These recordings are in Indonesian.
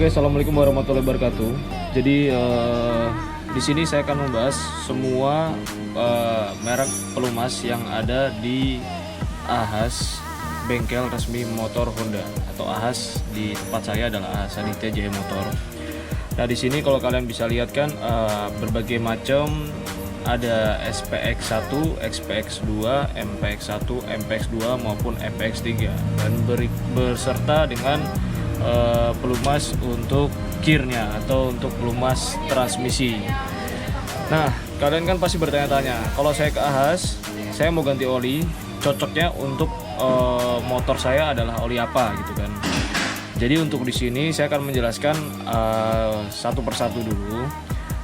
Oke, assalamualaikum warahmatullahi wabarakatuh. Jadi di sini saya akan membahas semua merek pelumas yang ada di Ahas, bengkel resmi motor Honda atau Ahas. Di tempat saya adalah Ahas Aditya Jaya Motor. Nah, di sini kalau kalian bisa lihat kan berbagai macam, ada SPX1, SPX2, MPX1, MPX2 maupun MPX3, dan berserta dengan pelumas untuk gearnya atau untuk pelumas transmisi. Nah, kalian kan pasti bertanya-tanya, kalau saya ke Ahas, saya mau ganti oli, cocoknya untuk motor saya adalah oli apa gitu kan. Jadi untuk di sini saya akan menjelaskan satu persatu dulu.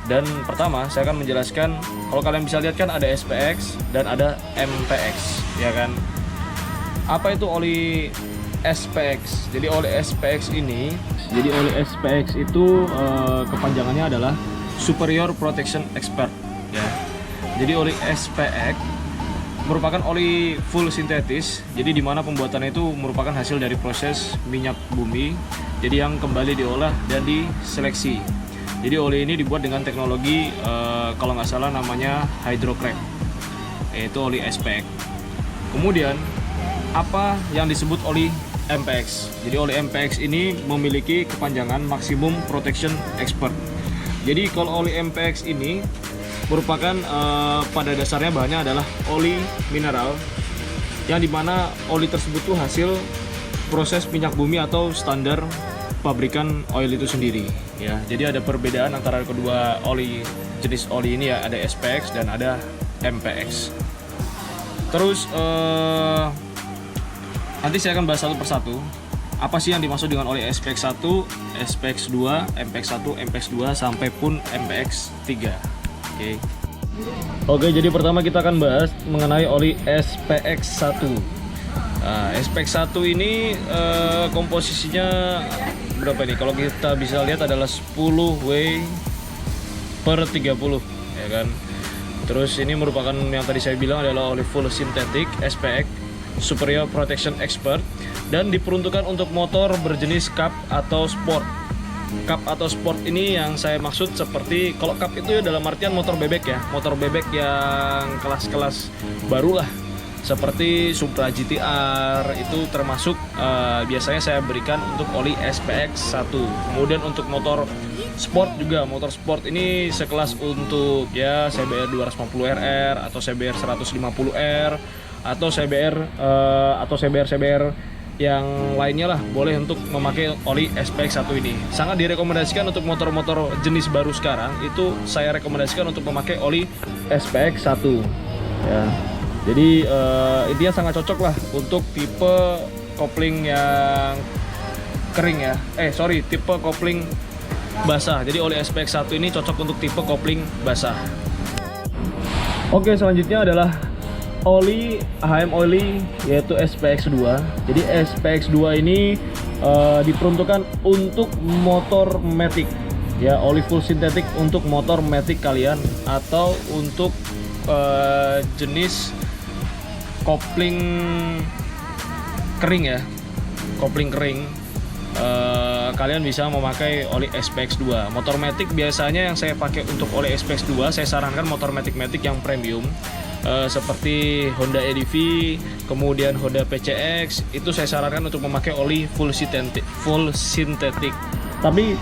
Dan pertama saya akan menjelaskan, kalau kalian bisa lihat kan ada SPX dan ada MPX, ya kan. Apa itu oli SPX? Jadi oli SPX itu kepanjangannya adalah Superior Protection Expert, ya. Jadi oli SPX merupakan oli full sintetis. Jadi dimana pembuatannya itu merupakan hasil dari proses minyak bumi, jadi yang kembali diolah dan diseleksi. Jadi oli ini dibuat dengan teknologi kalau nggak salah namanya hydrocrack, yaitu oli SPX. Kemudian apa yang disebut oli MPX? Jadi oli MPX ini memiliki kepanjangan Maximum Protection Expert. Jadi kalau oli MPX ini merupakan pada dasarnya bahannya adalah oli mineral, yang dimana oli tersebut tuh hasil proses minyak bumi atau standar pabrikan oil itu sendiri, ya. Jadi ada perbedaan antara kedua oli, jenis oli ini, ya, ada SPX dan ada MPX. Terus nanti saya akan bahas satu persatu apa sih yang dimaksud dengan oli SPX1, SPX2, MPX1, MPX2 sampai pun MPX3. Oke, jadi pertama kita akan bahas mengenai oli SPX1. Nah, SPX1 ini komposisinya berapa nih? Kalau kita bisa lihat adalah 10W/30, ya kan. Terus ini merupakan yang tadi saya bilang adalah oli full synthetic SPX, Superior Protection Expert, dan diperuntukkan untuk motor berjenis cup atau sport. Cup atau sport ini yang saya maksud seperti, kalau cup itu ya dalam artian motor bebek, ya, motor bebek yang kelas-kelas baru lah, seperti Supra GTR itu termasuk biasanya saya berikan untuk oli SPX1. Kemudian untuk motor sport juga, motor sport ini sekelas untuk ya CBR 250RR atau CBR 150R atau CBR yang lainnya lah, boleh untuk memakai oli SPX1 ini. Sangat direkomendasikan untuk motor-motor jenis baru sekarang, itu saya rekomendasikan untuk memakai oli SPX1, ya. Jadi intinya sangat cocok lah untuk tipe kopling yang kering, ya. Tipe kopling basah. Jadi oli SPX1 ini cocok untuk tipe kopling basah. Oke, selanjutnya adalah oli HM Oily, yaitu SPX2. Jadi SPX2 ini diperuntukkan untuk motor matic, ya, oli full sintetik untuk motor matic kalian, atau untuk jenis kopling kering, ya, kopling kering. Kalian bisa memakai oli SPX2. Motor matic biasanya yang saya pakai untuk oli SPX2, saya sarankan motor matic yang premium, seperti Honda EDV, kemudian Honda PCX, itu saya sarankan untuk memakai oli full synthetic. Tapi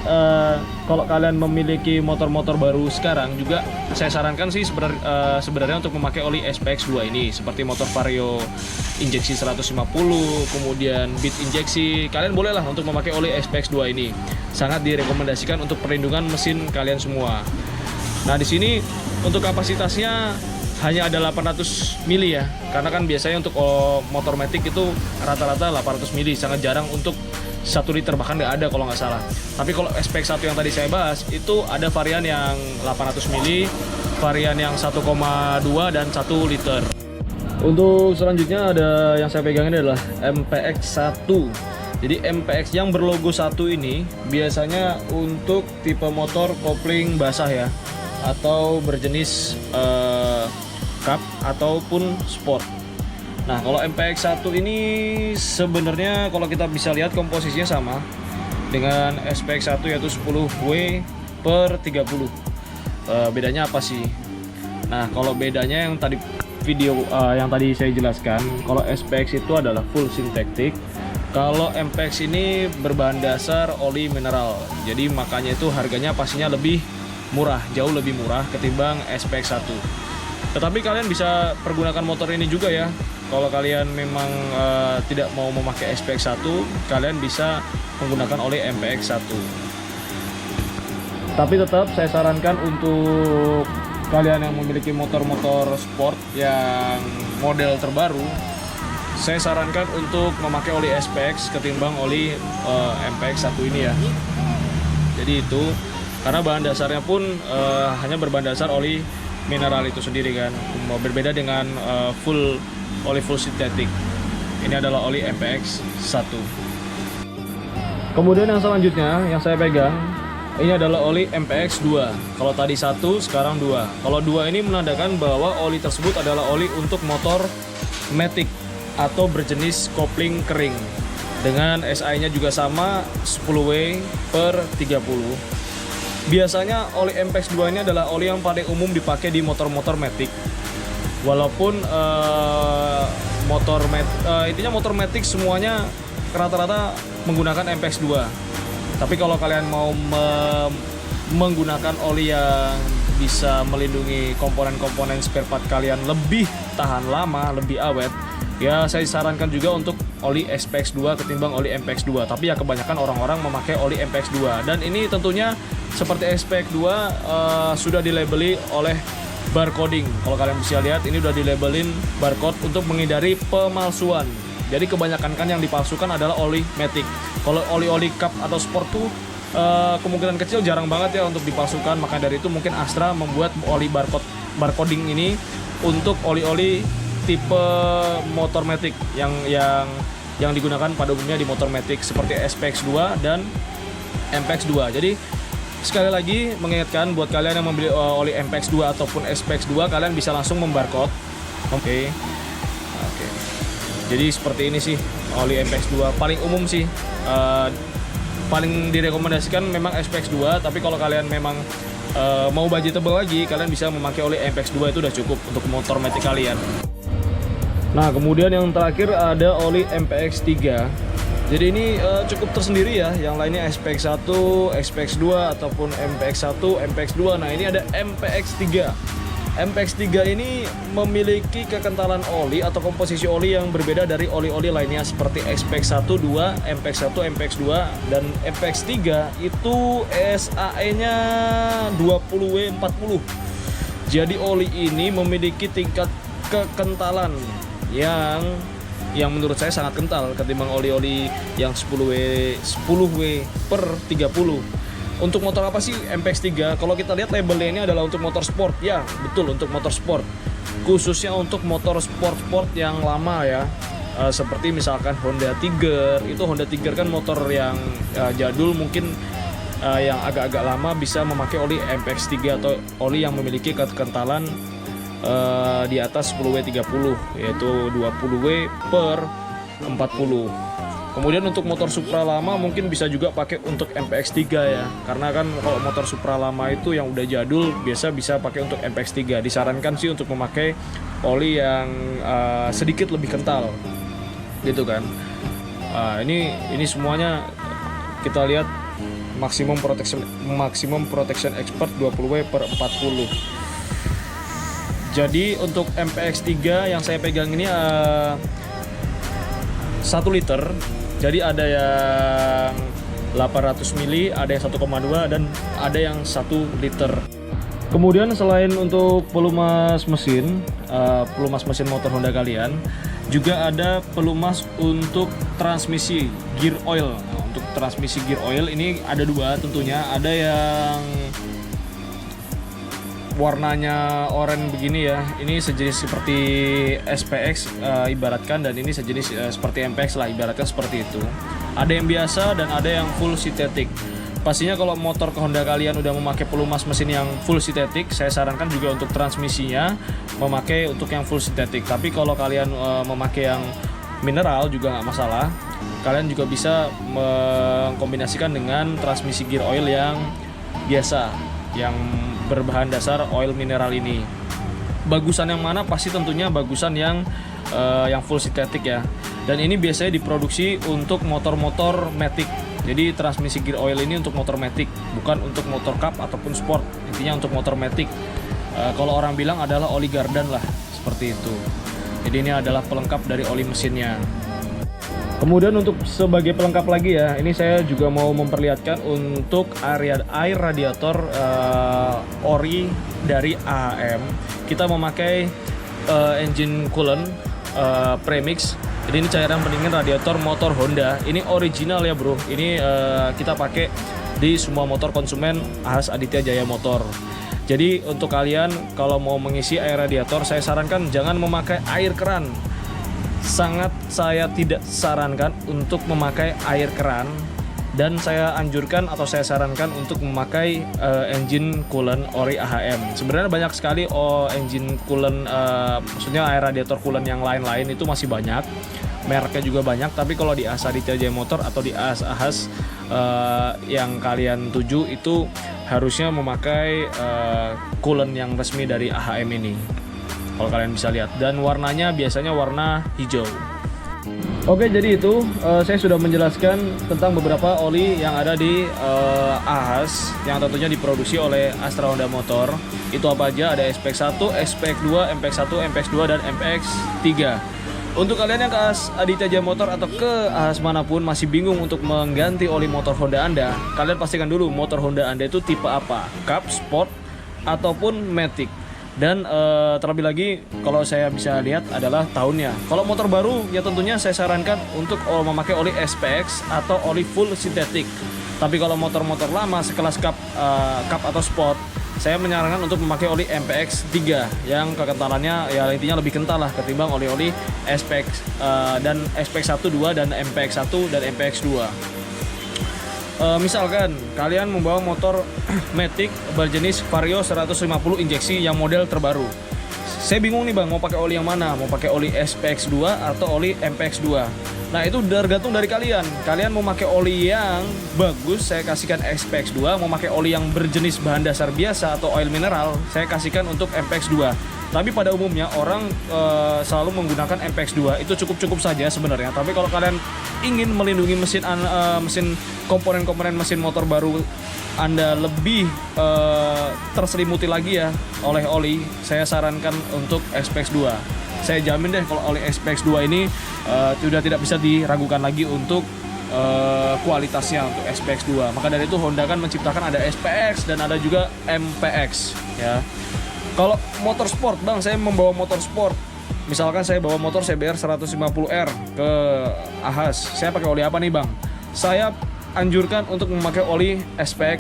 kalau kalian memiliki motor-motor baru sekarang juga, saya sarankan sih sebenarnya untuk memakai oli SPX2 ini, seperti motor Vario injeksi 150, kemudian Beat injeksi. Kalian bolehlah untuk memakai oli SPX2 ini. Sangat direkomendasikan untuk perlindungan mesin kalian semua. Nah, di sini untuk kapasitasnya hanya ada 800 mili, ya, karena kan biasanya untuk motor matic itu rata-rata 800 mili, sangat jarang untuk 1 liter, bahkan nggak ada kalau nggak salah. Tapi kalau SPX1 yang tadi saya bahas, itu ada varian yang 800 mili, varian yang 1,2 dan 1 liter. Untuk selanjutnya ada yang saya pegangin adalah MPX1. Jadi MPX yang berlogo 1 ini biasanya untuk tipe motor kopling basah, ya, atau berjenis cup ataupun sport. Nah, kalau MPX1 ini sebenarnya kalau kita bisa lihat komposisinya sama. dengan SPX 1 yaitu 10W per 30. Bedanya apa sih? Nah, kalau bedanya yang tadi yang tadi saya jelaskan, kalau SPX itu adalah full sintetik, kalau MPX ini berbahan dasar oli mineral. Jadi makanya itu harganya pastinya lebih murah, jauh lebih murah ketimbang SPX 1. Tetapi kalian bisa pergunakan motor ini juga ya. Kalau kalian memang tidak mau memakai SPX 1, kalian bisa menggunakan oli MPX 1. Tapi tetap saya sarankan untuk kalian yang memiliki motor-motor sport yang model terbaru, saya sarankan untuk memakai oli SPX ketimbang oli MPX 1 ini ya. Jadi itu karena bahan dasarnya pun hanya berbahan dasar oli mineral itu sendiri kan, berbeda dengan oli full sintetik. Ini adalah oli MPX 1. Kemudian yang selanjutnya yang saya pegang, ini adalah oli MPX 2. Kalau tadi 1, sekarang 2. Kalau 2 ini menandakan bahwa oli tersebut adalah oli untuk motor matic atau berjenis kopling kering. Dengan SI-nya juga sama, 10W per 30. Biasanya oli MPX 2 ini adalah oli yang paling umum dipakai di motor-motor matic. Walaupun intinya motor matic semuanya rata-rata menggunakan MPX 2. Tapi kalau kalian mau menggunakan oli yang bisa melindungi komponen-komponen spare part kalian lebih tahan lama, lebih awet, ya saya sarankan juga untuk oli SPX 2 ketimbang oli MPX 2. Tapi ya kebanyakan orang-orang memakai oli MPX 2. Dan ini tentunya seperti SPX 2 sudah dilabeli oleh barcoding. Kalau kalian bisa lihat, ini udah dilabelin barcode untuk menghindari pemalsuan. Jadi kebanyakan kan yang dipalsukan adalah oli matic. Kalau oli-oli cup atau sport tuh kemungkinan kecil jarang banget ya untuk dipalsukan. Maka dari itu mungkin Astra membuat oli barcoding ini untuk oli-oli tipe motor matic yang digunakan pada umumnya di motor matic seperti SPX 2 dan MPX 2. Jadi sekali lagi mengingatkan buat kalian yang membeli oli MPX 2 ataupun SPX 2, kalian bisa langsung membarcode. Oke. Jadi seperti ini sih oli MPX 2 paling umum sih. Paling direkomendasikan memang SPX 2, tapi kalau kalian memang mau budgetable lagi, kalian bisa memakai oli MPX 2, itu udah cukup untuk motor matic kalian. Nah, kemudian yang terakhir ada oli MPX 3. Jadi ini cukup tersendiri ya. Yang lainnya SPX 1, SPX 2 ataupun MPX 1, MPX 2. Nah, ini ada MPX 3. MPX 3 ini memiliki kekentalan oli atau komposisi oli yang berbeda dari oli-oli lainnya seperti SPX 1, 2, MPX 1, MPX 2, dan MPX 3 itu SAE-nya 20W 40. Jadi oli ini memiliki tingkat kekentalan yang menurut saya sangat kental ketimbang oli-oli yang 10W per 30. Untuk motor apa sih MPX 3? Kalau kita lihat labelnya ini adalah untuk motor sport. Ya, betul, untuk motor sport. Khususnya untuk motor sport yang lama ya. Seperti misalkan Honda Tiger. Itu Honda Tiger kan motor yang jadul, mungkin yang agak-agak lama bisa memakai oli MPX 3 atau oli yang memiliki kekentalan di atas 10W 30, yaitu 20W per 40. Kemudian untuk motor Supra lama mungkin bisa juga pakai untuk MPX 3 ya. Karena kan kalau motor Supra lama itu yang udah jadul biasa bisa pakai untuk MPX 3. Disarankan sih untuk memakai oli yang sedikit lebih kental. Gitu kan. Ini semuanya kita lihat maksimum protection expert 20W per 40. Jadi untuk MPX 3 yang saya pegang ini 1 liter. Jadi ada yang 800 mili, ada yang 1,2 dan ada yang 1 liter. Kemudian selain untuk pelumas mesin motor Honda kalian, juga ada pelumas untuk transmisi gear oil. Nah, untuk transmisi gear oil ini ada 2 tentunya. Ada yang warnanya oranye begini ya, ini sejenis seperti SPX ibaratkan, dan ini sejenis seperti MPX lah, ibaratkan seperti itu. Ada yang biasa dan ada yang full sintetik. Pastinya kalau motor ke Honda kalian udah memakai pelumas mesin yang full sintetik, saya sarankan juga untuk transmisinya memakai untuk yang full sintetik. Tapi kalau kalian memakai yang mineral juga nggak masalah. kalian juga bisa mengkombinasikan dengan transmisi gear oil yang biasa, yang berbahan dasar oil mineral ini. Bagusan yang mana? Pasti tentunya bagusan yang full sintetik ya. Dan ini biasanya diproduksi untuk motor-motor matic. Jadi transmisi gear oil ini untuk motor matic, bukan untuk motor cup ataupun sport. Intinya untuk motor matic. Kalau orang bilang adalah oli gardan lah, seperti itu. Jadi ini adalah pelengkap dari oli mesinnya. Kemudian untuk sebagai pelengkap lagi ya, ini saya juga mau memperlihatkan untuk air radiator ori dari AHM. Kita memakai engine coolant premix. Jadi ini cairan pendingin radiator motor Honda. Ini original ya bro. Ini kita pakai di semua motor konsumen AHAS Aditya Jaya Motor. Jadi untuk kalian kalau mau mengisi air radiator, saya sarankan jangan memakai air keran. Sangat saya tidak sarankan untuk memakai air keran, dan saya anjurkan atau saya sarankan untuk memakai engine coolant ori AHM. Sebenarnya banyak sekali engine coolant, maksudnya air radiator coolant yang lain-lain itu masih banyak, mereknya juga banyak. Tapi kalau di AHAS Aditya Jaya Motor atau di AHAS yang kalian tuju itu harusnya memakai coolant yang resmi dari AHM ini. Kalau kalian bisa lihat, dan warnanya biasanya warna hijau. Oke, jadi itu saya sudah menjelaskan tentang beberapa oli yang ada di AHAS yang tentunya diproduksi oleh Astra Honda Motor. Itu apa aja? Ada SPX1, SPX2, MPX1, MPX2, dan MPX3. Untuk kalian yang ke AHAS Aditya Jaya Motor atau ke AHAS manapun masih bingung untuk mengganti oli motor Honda Anda, kalian pastikan dulu motor Honda Anda itu tipe apa, Cup, Sport, ataupun Matic. Dan terlebih lagi kalau saya bisa lihat adalah tahunnya. Kalau motor baru ya tentunya saya sarankan untuk memakai oli SPX atau oli full sintetik. Tapi kalau motor-motor lama sekelas Cup atau Sport, saya menyarankan untuk memakai oli MPX 3 yang kekentalannya ya intinya lebih kental lah ketimbang oli-oli SPX dan SPX 1, 2 dan MPX 1 dan MPX 2. Misalkan kalian membawa motor Matic berjenis Vario 150 injeksi yang model terbaru. Saya bingung nih bang, mau pakai oli yang mana? Mau pakai oli SPX 2 atau oli MPX 2? Nah itu tergantung dari kalian. Kalian mau pakai oli yang bagus, saya kasihkan SPX 2. Mau pakai oli yang berjenis bahan dasar biasa atau oil mineral, saya kasihkan untuk MPX 2. Tapi pada umumnya orang selalu menggunakan MPX 2, itu cukup-cukup saja sebenarnya. Tapi kalau kalian ingin melindungi mesin komponen-komponen mesin motor baru Anda lebih terselimuti lagi ya oleh oli, saya sarankan untuk SPX 2. Saya jamin deh kalau oli SPX 2 ini sudah tidak bisa diragukan lagi untuk kualitasnya untuk SPX 2. Maka dari itu Honda kan menciptakan ada SPX dan ada juga MPX ya. Kalau motor sport bang, saya membawa motor sport. Misalkan saya bawa motor CBR 150R ke AHAS, saya pakai oli apa nih bang? Saya anjurkan untuk memakai oli SPX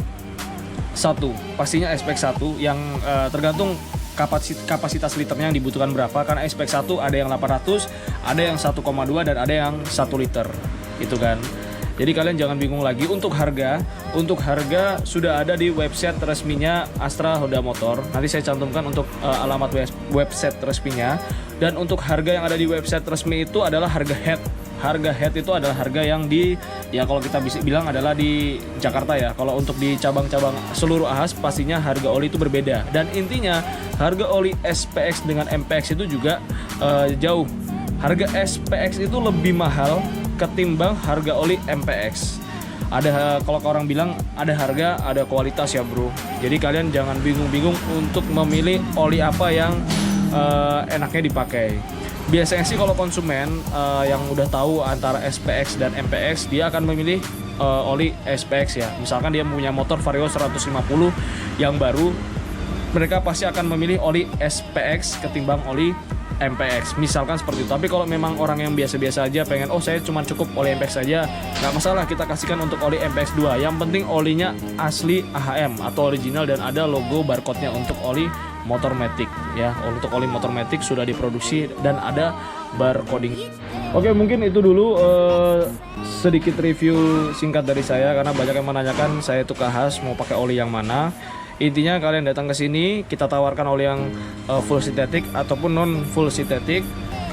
1. Pastinya SPX 1 yang tergantung kapasitas liternya yang dibutuhkan berapa. Karena SPX 1 ada yang 800, ada yang 1,2 dan ada yang 1 liter. Itu kan. Jadi kalian jangan bingung lagi untuk harga. Untuk harga sudah ada di website resminya Astra Honda Motor. Nanti saya cantumkan untuk alamat website resminya. Dan untuk harga yang ada di website resmi itu adalah harga head. Harga head itu adalah harga yang kalau kita bisa bilang adalah di Jakarta ya. Kalau untuk di cabang-cabang seluruh AHAS pastinya harga oli itu berbeda. Dan intinya harga oli SPX dengan MPX itu juga jauh. Harga SPX itu lebih mahal ketimbang harga oli MPX. Ada, kalau orang bilang ada harga, ada kualitas ya bro. Jadi kalian jangan bingung-bingung untuk memilih oli apa yang enaknya dipakai. Biasanya sih kalau konsumen yang udah tahu antara SPX dan MPX, dia akan memilih oli SPX ya. Misalkan dia punya motor Vario 150 yang baru, mereka pasti akan memilih oli SPX ketimbang oli MPX, misalkan seperti itu. Tapi kalau memang orang yang biasa-biasa aja pengen, oh saya cuma cukup oli MPX saja, nggak masalah, kita kasihkan untuk oli MPX 2. Yang penting olinya asli AHM atau original dan ada logo barcode-nya untuk oli motor Matic ya. Untuk oli motor Matic sudah diproduksi dan ada barcoding. Oke, mungkin itu dulu sedikit review singkat dari saya, karena banyak yang menanyakan saya itu ke AHAS mau pakai oli yang mana. Intinya kalian datang ke sini, kita tawarkan oli yang full sintetik ataupun non full sintetik.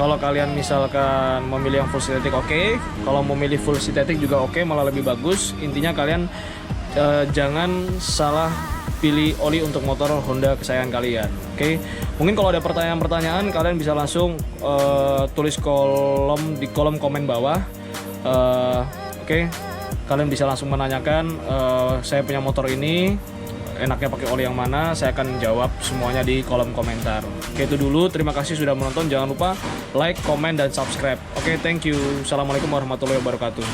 Kalau kalian misalkan memilih yang full sintetik, oke. Kalau memilih full sintetik juga oke, malah lebih bagus. Intinya kalian jangan salah pilih oli untuk motor Honda kesayangan kalian. Oke. Mungkin kalau ada pertanyaan-pertanyaan, kalian bisa langsung tulis di kolom komen bawah. Oke. Kalian bisa langsung menanyakan, saya punya motor ini, enaknya pakai oli yang mana. Saya akan jawab semuanya di kolom komentar. Oke, itu dulu. Terima kasih sudah menonton. Jangan lupa like, komen, dan subscribe. Oke, thank you. Assalamualaikum warahmatullahi wabarakatuh.